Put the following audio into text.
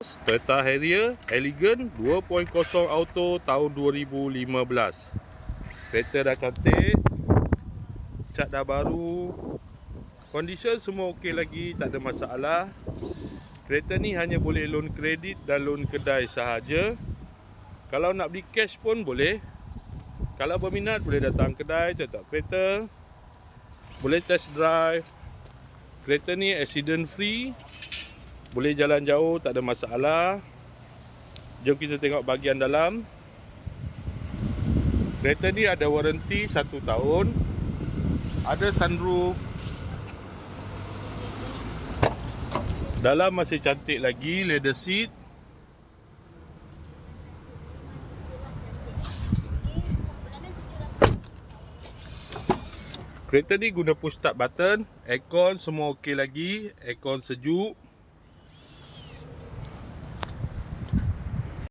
Toyota Harrier Elegant 2.0 auto tahun 2015. Kereta dah cantik, cat dah baru, condition semua okey lagi, tak ada masalah. Kereta ni hanya boleh loan kredit dan loan kedai sahaja. Kalau nak beli cash pun boleh. Kalau berminat boleh datang kedai tetap kereta, boleh test drive. Kereta ni accident free, boleh jalan jauh, tak ada masalah. Jom kita tengok bahagian dalam. Kereta ni ada waranti 1 tahun. Ada sunroof. Dalam masih cantik lagi, leather seat. Kereta ni guna push start button. Aircon semua okey lagi, aircon sejuk.